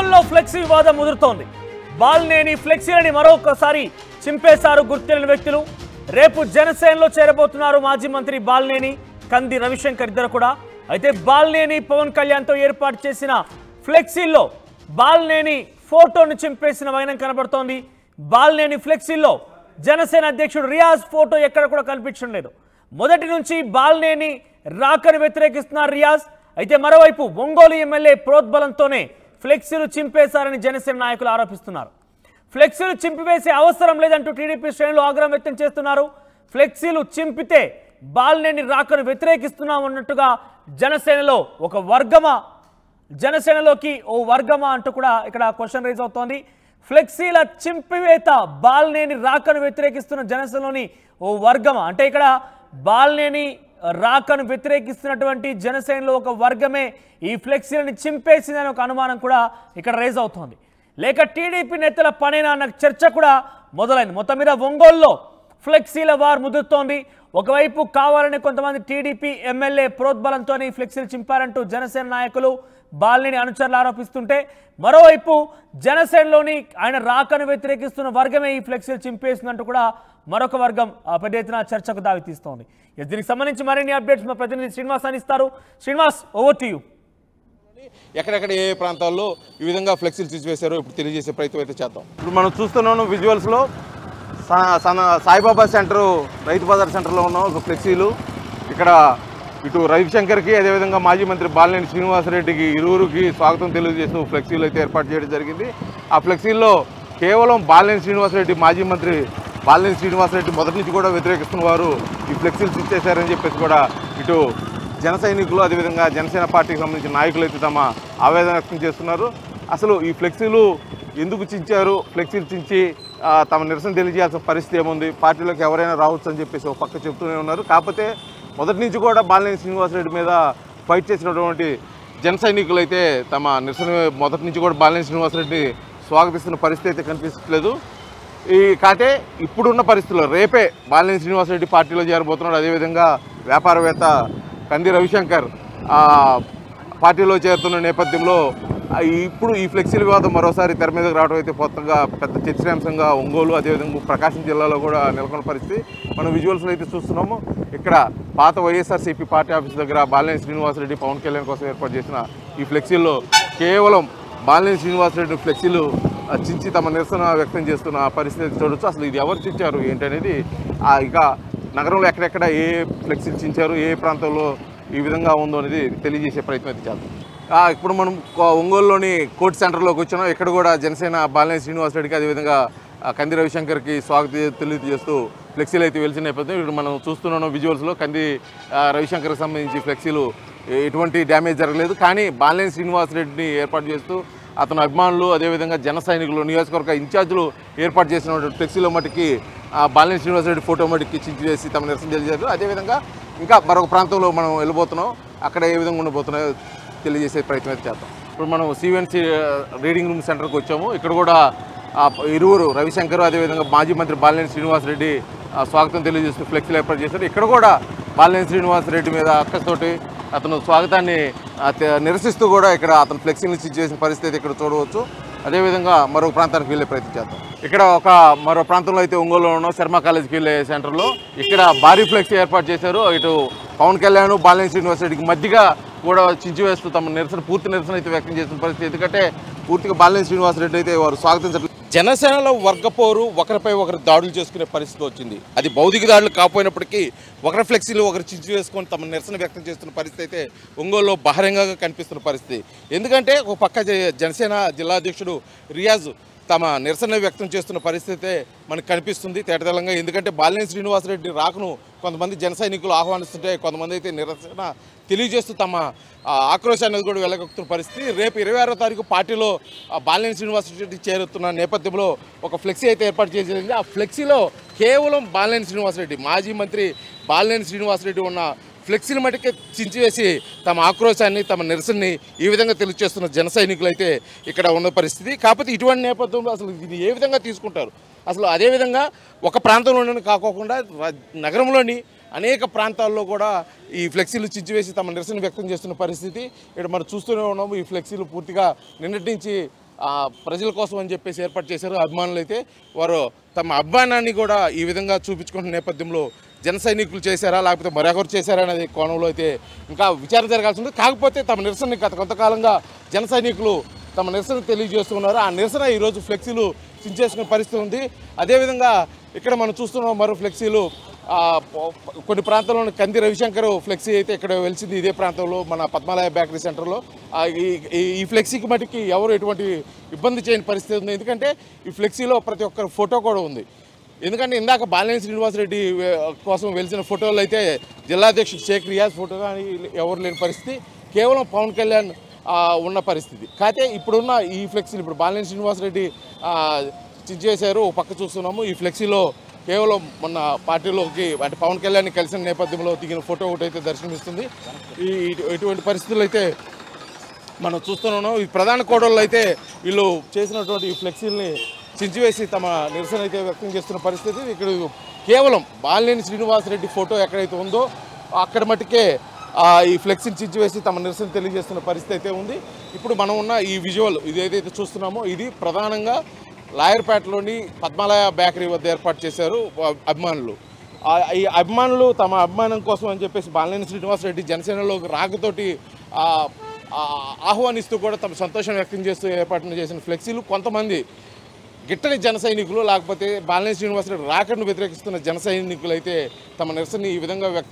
ఒంగోలులో ఫ్లెక్సీ వివాదం ముదురుతోంది. బాలినేని ఫ్లెక్సీలని మరొకసారి చింపేశారు గుర్తులేని వ్యక్తులు. రేపు జనసేనలో చేరబోతున్నారు మాజీ మంత్రి బాలినేని, కంది రవిశంకర్ ఇద్దరు కూడా. అయితే బాలినేని పవన్ కళ్యాణ్తో ఏర్పాటు చేసిన ఫ్లెక్సీల్లో బాలినేని ఫోటోను చింపేసిన వైనం కనబడుతోంది. బాలినేని ఫ్లెక్సీల్లో జనసేన అధ్యక్షుడు రియాజ్ ఫోటో ఎక్కడ కూడా కనిపించడం లేదు. మొదటి నుంచి బాలినేని రాకను వ్యతిరేకిస్తున్నారు రియాజ్. అయితే మరోవైపు ఒంగోలు ఎమ్మెల్యే ప్రోద్బలంతోనే ఫ్లెక్సీలు చింపేశారని జనసేన నాయకులు ఆరోపిస్తున్నారు. ఫ్లెక్సీలు చింపివేసే అవసరం లేదంటూ టీడీపీ శ్రేణులు ఆగ్రహం వ్యక్తం చేస్తున్నారు. ఫ్లెక్సీలు చింపితే బాలినేని రాకను వ్యతిరేకిస్తున్నామన్నట్టుగా జనసేనలో ఒక వర్గమా, జనసేనలోకి ఓ వర్గమా అంటూ కూడా ఇక్కడ క్వశ్చన్ రైజ్ అవుతోంది. ఫ్లెక్సీల చింపివేత బాలినేని రాకను వ్యతిరేకిస్తున్న జనసేనలోని ఓ వర్గమా అంటే ఇక్కడ బాలినేని రాకను వ్యతిరేకిస్తున్నటువంటి జనసేనలో ఒక వర్గమే ఈ ఫ్లెక్సీలను చింపేసిందని ఒక అనుమానం కూడా ఇక్కడ రైజ్ అవుతోంది. లేక టీడీపీ నేతల పనేనా అన్న చర్చ కూడా మొదలైంది. మొత్తం మీద ఒంగోలులో ఫ్లెక్సీల వార్ ముదురుతోంది. ఒకవైపు కావాలని కొంతమంది టీడీపీ ఎమ్మెల్యే ప్రోద్బలంతో ఫ్లెక్సీలు చింపారంటూ జనసేన నాయకులు బాలినేని అనుచరులు ఆరోపిస్తుంటే, మరోవైపు జనసేనలోని ఆయన రాకను వ్యతిరేకిస్తున్న వర్గమే ఈ ఫ్లెక్సీలు చింపేసిందంటూ కూడా మరొక వర్గం పెద్ద ఎత్తున చర్చకు దారితీస్తోంది. దీనికి సంబంధించి మరిన్ని అప్డేట్స్ మా ప్రతినిధి శ్రీనివాస్ అందిస్తారు. Srinivas, over to you. ఎక్కడెక్కడ ఏ ప్రాంతాల్లో ఈ విధంగా ఫ్లెక్సీలు తీసివేశారో ఇప్పుడు తెలియజేసే ప్రయత్నం అయితే చేద్దాం. ఇప్పుడు మనం చూస్తున్నాం విజువల్స్లో సాయిబాబా సెంటర్, రైతు బజార్ సెంటర్లో ఉన్న ఒక ఫ్లెక్సీలు. ఇక్కడ ఇటు రవిశంకర్కి అదేవిధంగా మాజీ మంత్రి బాలినేని శ్రీనివాసరెడ్డికి ఇరువురికి స్వాగతం తెలియజేస్తూ ఫ్లెక్సీలు అయితే ఏర్పాటు చేయడం జరిగింది. ఆ ఫ్లెక్సీల్లో కేవలం బాలినేని శ్రీనివాసరెడ్డి, మాజీ మంత్రి బాలినేని శ్రీనివాసరెడ్డి మొదటి నుంచి కూడా వ్యతిరేకిస్తున్న వారు ఈ ఫ్లెక్సీలు ఇచ్చేశారని చెప్పేసి కూడా ఇటు జన సైనికులు అదేవిధంగా జనసేన పార్టీకి సంబంధించిన నాయకులు అయితే తమ ఆవేదన వ్యక్తం చేస్తున్నారు. అసలు ఈ ఫ్లెక్సీలు ఎందుకు చించారు, ఫ్లెక్సీలు చించి తమ నిరసన తెలియజేయాల్సిన పరిస్థితి ఏముంది, పార్టీలోకి ఎవరైనా రావచ్చు అని చెప్పేసి ఒక పక్క చెప్తూనే ఉన్నారు. కాకపోతే మొదటి నుంచి కూడా బాలినేని శ్రీనివాసరెడ్డి మీద ఫైట్ చేసినటువంటి జన సైనికులు అయితే తమ నిరసన మొదటి నుంచి కూడా బాలినేని శ్రీనివాసరెడ్డి స్వాగతిస్తున్న పరిస్థితి అయితే కనిపించట్లేదు. కాకపోతే ఇప్పుడున్న పరిస్థితుల్లో రేపే బాలినేని శ్రీనివాసరెడ్డి పార్టీలో చేరబోతున్నాడు. అదేవిధంగా వ్యాపారవేత్త కంది రవిశంకర్ పార్టీలో చేరుతున్న నేపథ్యంలో ఇప్పుడు ఈ ఫ్లెక్సీల వివాదం మరోసారి తెర మీదకి రావడం అయితే కొత్తగా పెద్ద చర్చనీయాంశంగా ఒంగోలు అదేవిధంగా ప్రకాశం జిల్లాలో కూడా నెలకొన్న పరిస్థితి మనం విజువల్స్లో అయితే చూస్తున్నాము. ఇక్కడ పాత వైఎస్ఆర్సీపీ పార్టీ ఆఫీస్ దగ్గర బాలినేని శ్రీనివాసరెడ్డి పవన్ కళ్యాణ్ కోసం ఏర్పాటు చేసిన ఈ ఫ్లెక్సీల్లో కేవలం బాలినేని శ్రీనివాసరెడ్డి ఫ్లెక్సీలు చించి తమ నిరసన వ్యక్తం చేస్తున్న పరిస్థితి చూడొచ్చు. అసలు ఇది ఎవరు చించారు ఏంటనేది ఇక నగరంలో ఎక్కడెక్కడ ఏ ఫ్లెక్సీలు చించారు, ఏ ప్రాంతంలో ఈ విధంగా ఉందో అనేది తెలియజేసే ప్రయత్నం అయితే చేద్దాం. ఇప్పుడు మనం ఒంగోలులోని కోర్టు సెంటర్లోకి వచ్చినాం. ఇక్కడ కూడా జనసేన బాలినేని శ్రీనివాసరెడ్డికి అదేవిధంగా కంది రవిశంకర్కి స్వాగతం తెలియజేస్తూ ఫ్లెక్సీలు అయితే వెలిసిన నేపథ్యం ఇప్పుడు మనం చూస్తున్నాం విజువల్స్లో. కంది రవిశంకర్కి సంబంధించి ఫ్లెక్సీలు ఎటువంటి డ్యామేజ్ జరగలేదు. కానీ బాలినేని శ్రీనివాసరెడ్డిని ఏర్పాటు చేస్తూ అతని అభిమానులు అదేవిధంగా జన సైనికులు, నియోజకవర్గ ఇన్ఛార్జీలు ఏర్పాటు చేసిన ఫ్లెక్సీలో మటుకి బాలినేని శ్రీనివాసరెడ్డి ఫోటో మటుకి చించివేసి తమ నిరసన తెలియజేశారు. అదేవిధంగా ఇంకా మరొక ప్రాంతంలో మనం వెళ్ళబోతున్నాం. అక్కడ ఏ విధంగా ఉండబోతున్నాయో తెలియజేసే ప్రయత్నం అయితే చేద్దాం. ఇప్పుడు మనం సివెన్సీ రీడింగ్ రూమ్ సెంటర్కి వచ్చాము. ఇక్కడ కూడా ఇరువురు రవిశంకర్ అదేవిధంగా మాజీ మంత్రి బాలినేని శ్రీనివాసరెడ్డి స్వాగతం తెలియజేస్తూ ఫ్లెక్సీలు ఏర్పాటు చేశారు. ఇక్కడ కూడా బాలినేని శ్రీనివాసరెడ్డి మీద అక్కస్తోటి అతను స్వాగతాన్ని నిరసిస్తూ కూడా ఇక్కడ అతను ఫ్లెక్సీని చేసిన పరిస్థితి ఇక్కడ చూడవచ్చు. అదేవిధంగా మరొక ప్రాంతానికి వెళ్ళే ప్రయత్నం చేద్దాం. ఇక్కడ మరో ప్రాంతంలో అయితే ఒంగోలులో ఉన్న శర్మ కాలేజీకి వెళ్ళే సెంటర్లో ఇక్కడ భారీ ఫ్లెక్సీ ఏర్పాటు చేశారు. ఇటు పవన్ కళ్యాణ్ బాలినేని శ్రీనివాసరెడ్డికి మధ్యగా కూడా చించివేస్తూ తమ పూర్తి నిరసన అయితే వ్యక్తం చేసిన పరిస్థితి. ఎందుకంటే పూర్తిగా బాలినేని శ్రీనివాసరెడ్డి అయితే వారు స్వాగతించట్లేదు. జనసేనలో వర్గపోరు ఒకరిపై ఒకరు దాడులు చేసుకునే పరిస్థితి వచ్చింది. అది భౌతిక దాడులు కాకపోయినప్పటికీ ఒకరి ఫ్లెక్సీలు ఒకరు చించి వేసుకొని తమ నిరసన వ్యక్తం చేస్తున్న పరిస్థితి అయితే ఒంగోలులో బహిరంగంగా కనిపిస్తున్న పరిస్థితి. ఎందుకంటే ఒక పక్క జనసేన జిల్లా అధ్యక్షుడు రియాజ్ తమ నిరసన వ్యక్తం చేస్తున్న పరిస్థితి మనకు కనిపిస్తుంది తేటతెల్లంగా. ఎందుకంటే బాలినేని శ్రీనివాసరెడ్డి రాకను కొంతమంది జన సైనికులు ఆహ్వానిస్తుంటే కొంతమంది అయితే నిరసన తెలియజేస్తూ తమ ఆక్రోశాన్ని కూడా వెళ్ళగొక్కుతున్న పరిస్థితి. రేపు 26వ తారీఖు పార్టీలో బాలినేని శ్రీనివాసరెడ్డి చేరుతున్న నేపథ్యంలో ఒక ఫ్లెక్సీ అయితే ఏర్పాటు చేసింది. ఆ ఫ్లెక్సీలో కేవలం బాలినేని శ్రీనివాసరెడ్డి, మాజీ మంత్రి బాలినేని శ్రీనివాసరెడ్డి ఉన్న ఫ్లెక్సీలు మటుకే చించివేసి తమ ఆక్రోశాన్ని తమ నిరసనని ఈ విధంగా తెలియజేస్తున్న జన సైనికులు అయితే ఇక్కడ ఉన్న పరిస్థితి. కాకపోతే ఇటువంటి నేపథ్యంలో అసలు ఇది ఏ విధంగా తీసుకుంటారు, అసలు అదేవిధంగా ఒక ప్రాంతంలోనే కాకోకుండా నగరంలోని అనేక ప్రాంతాల్లో కూడా ఈ ఫ్లెక్సీలు చించివేసి తమ నిరసన వ్యక్తం చేస్తున్న పరిస్థితి ఇక్కడ మనం చూస్తూనే ఉన్నాము. ఈ ఫ్లెక్సీలు పూర్తిగా నిన్నటి నుంచి ప్రజల కోసం అని చెప్పేసి ఏర్పాటు చేశారు. అభిమానులు అయితే వారు తమ అభిమానాన్ని కూడా ఈ విధంగా చూపించుకుంటున్న నేపథ్యంలో జన సైనికులు చేశారా లేకపోతే మరొకరు చేశారా అనేది కోణంలో అయితే ఇంకా విచారణ జరగాల్సి ఉంది. కాకపోతే తమ నిరసనని గత కొంతకాలంగా జన సైనికులు తమ నిరసన తెలియజేస్తున్నారు. ఆ నిరసన ఈరోజు ఫ్లెక్సీలు చించేసుకునే పరిస్థితి ఉంది. అదేవిధంగా ఇక్కడ మనం చూస్తున్నాం మరో ఫ్లెక్సీలు కొన్ని ప్రాంతాల్లోని కంది రవిశంకర్ ఫ్లెక్సీ అయితే ఇక్కడ వెలిసింది ఇదే ప్రాంతంలో మన పద్మాలయ బేకరీ సెంటర్లో. ఈ ఫ్లెక్సీకి మటుకి ఎవరు ఎటువంటి ఇబ్బంది చేయని పరిస్థితి ఉంది. ఎందుకంటే ఈ ఫ్లెక్సీలో ప్రతి ఒక్కరి ఫోటో కూడా ఉంది. ఎందుకంటే ఇందాక బాలినేని శ్రీనివాసరెడ్డి కోసం వెలిసిన ఫోటోలు అయితే జిల్లాధ్యక్షుడు షేక్ రియాజ్ ఫోటో కానీ ఎవరు లేని పరిస్థితి, కేవలం పవన్ కళ్యాణ్ ఉన్న పరిస్థితి. కాకపోతే ఇప్పుడున్న ఈ ఫ్లెక్సీలు ఇప్పుడు బాలినేని శ్రీనివాసరెడ్డి చించేశారు. ఒక పక్క చూస్తున్నాము ఈ ఫ్లెక్సీలో కేవలం మొన్న పార్టీలోకి అంటే పవన్ కళ్యాణ్ కలిసిన నేపథ్యంలో దిగిన ఫోటో ఒకటి అయితే దర్శనమిస్తుంది. ఇటువంటి పరిస్థితులు అయితే మనం చూస్తున్నాం. ఈ ప్రధాన కోడళ్ళు అయితే వీళ్ళు చేసినటువంటి ఈ ఫ్లెక్సీలని చించివేసి తమ నిరసన అయితే వ్యక్తం చేస్తున్న పరిస్థితి. ఇక్కడ కేవలం బాలినేని శ్రీనివాసరెడ్డి ఫోటో ఎక్కడైతే ఉందో అక్కడ మట్టుకే ఈ ఫ్లెక్సీని చించివేసి తమ నిరసన తెలియజేస్తున్న పరిస్థితి అయితే ఉంది. ఇప్పుడు మనం ఉన్న ఈ విజువల్ ఇది ఏదైతే చూస్తున్నామో ఇది ప్రధానంగా లాయర్పేటలోని పద్మాలయ బేకరీ వద్ద ఏర్పాటు చేశారు అభిమానులు. ఈ అభిమానులు తమ అభిమానం కోసం అని చెప్పేసి బాలినేని శ్రీనివాసరెడ్డి జనసేనలోకి రాకతోటి ఆహ్వానిస్తూ కూడా తమ సంతోషం వ్యక్తం చేస్తూ ఏర్పాటు చేసిన ఫ్లెక్సీలు కొంతమంది గిట్టని జన సైనికులు లేకపోతే బాలినేని శ్రీనివాసరెడ్డి రాకను వ్యతిరేకిస్తున్న జన సైనికులు అయితే తమ నిరసనని ఈ విధంగా వ్యక్తం